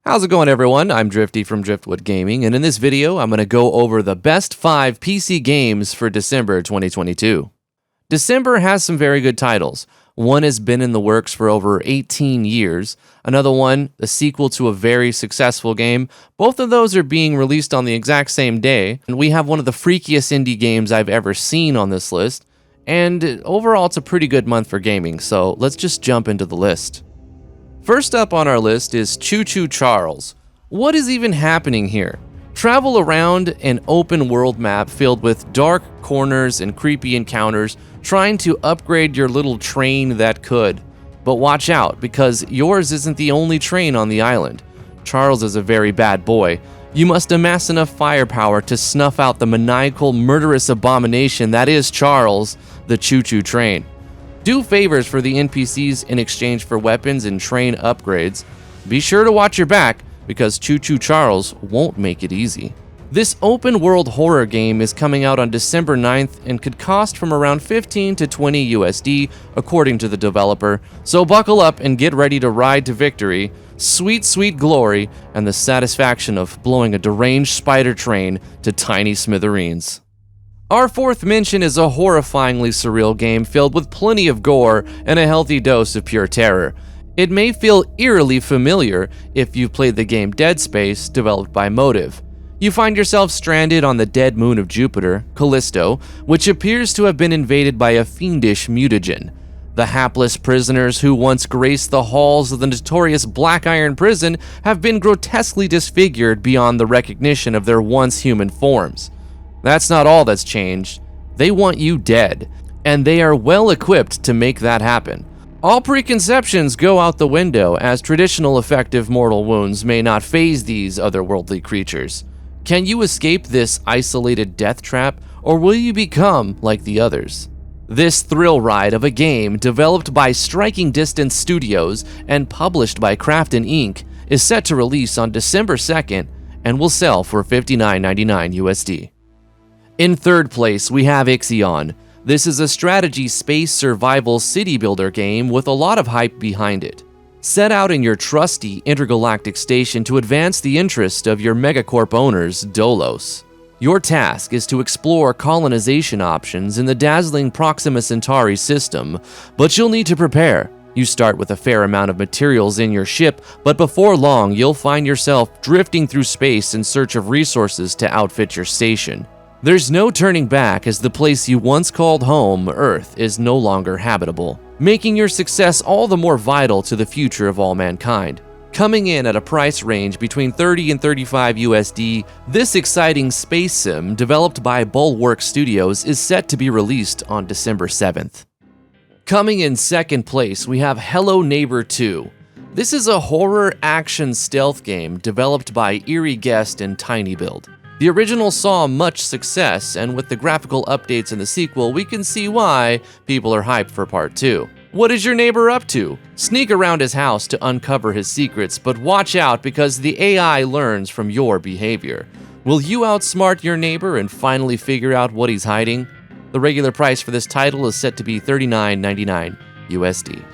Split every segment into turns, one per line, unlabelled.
How's it going, everyone? I'm Drifty from Driftwood Gaming, and in this video, I'm going to go over the best 5 PC games for December 2022. December has some very good titles. One has been in the works for over 18 years. Another one, a sequel to a very successful game. Both of those are being released on the exact same day, and we have one of the freakiest indie games I've ever seen on this list. And overall, it's a pretty good month for gaming, so let's just jump into the list. First up on our list is Choo Choo Charles. What is even happening here? Travel around an open world map filled with dark corners and creepy encounters, trying to upgrade your little train that could. But watch out, because yours isn't the only train on the island. Charles is a very bad boy. You must amass enough firepower to snuff out the maniacal, murderous abomination that is Charles, the Choo Choo Train. Do favors for the NPCs in exchange for weapons and train upgrades. Be sure to watch your back, because Choo Choo Charles won't make it easy. This open-world horror game is coming out on December 9th and could cost from around 15 to 20 USD, according to the developer, so buckle up and get ready to ride to victory, sweet, sweet glory, and the satisfaction of blowing a deranged spider train to tiny smithereens. Our fourth mention is a horrifyingly surreal game filled with plenty of gore and a healthy dose of pure terror. It may feel eerily familiar if you've played the game Dead Space, developed by Motive. You find yourself stranded on the dead moon of Jupiter, Callisto, which appears to have been invaded by a fiendish mutagen. The hapless prisoners who once graced the halls of the notorious Black Iron Prison have been grotesquely disfigured beyond the recognition of their once human forms. That's not all that's changed. They want you dead, and they are well equipped to make that happen. All preconceptions go out the window, as traditional effective mortal wounds may not faze these otherworldly creatures. Can you escape this isolated death trap, or will you become like the others? This thrill ride of a game developed by Striking Distance Studios and published by Crafton Inc. is set to release on December 2nd and will sell for $59.99 USD. In third place, we have Ixion. This is a strategy space survival city builder game with a lot of hype behind it. Set out in your trusty intergalactic station to advance the interest of your megacorp owners, Dolos. Your task is to explore colonization options in the dazzling Proxima Centauri system, but you'll need to prepare. You start with a fair amount of materials in your ship, but before long, you'll find yourself drifting through space in search of resources to outfit your station. There's no turning back, as the place you once called home, Earth, is no longer habitable, making your success all the more vital to the future of all mankind. Coming in at a price range between 30 and 35 USD, this exciting space sim, developed by Bulwark Studios, is set to be released on December 7th. Coming in second place, we have Hello Neighbor 2. This is a horror action stealth game developed by Eerie Guest and TinyBuild. The original saw much success, and with the graphical updates in the sequel, we can see why people are hyped for part 2. What is your neighbor up to? Sneak around his house to uncover his secrets, but watch out, because the AI learns from your behavior. Will you outsmart your neighbor and finally figure out what he's hiding? The regular price for this title is set to be $39.99 USD.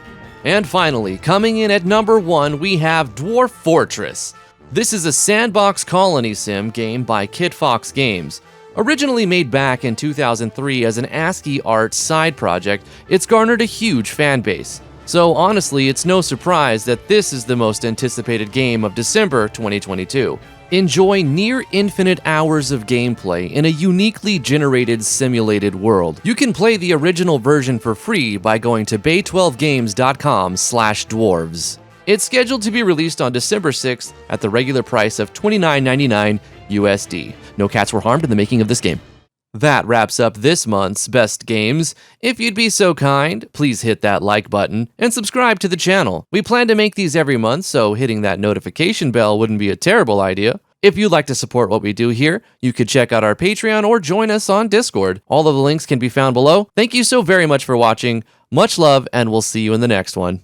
And finally, coming in at number 1, we have Dwarf Fortress. This is a sandbox colony sim game by Kit Fox Games. Originally made back in 2003 as an ASCII art side project, it's garnered a huge fan base. So honestly, it's no surprise that this is the most anticipated game of December 2022. Enjoy near infinite hours of gameplay in a uniquely generated simulated world. You can play the original version for free by going to bay12games.com/dwarves. It's scheduled to be released on December 6th at the regular price of $29.99 USD. No cats were harmed in the making of this game. That wraps up this month's best games. If you'd be so kind, please hit that like button and subscribe to the channel. We plan to make these every month, so hitting that notification bell wouldn't be a terrible idea. If you'd like to support what we do here, you could check out our Patreon or join us on Discord. All of the links can be found below. Thank you so very much for watching. Much love, and we'll see you in the next one.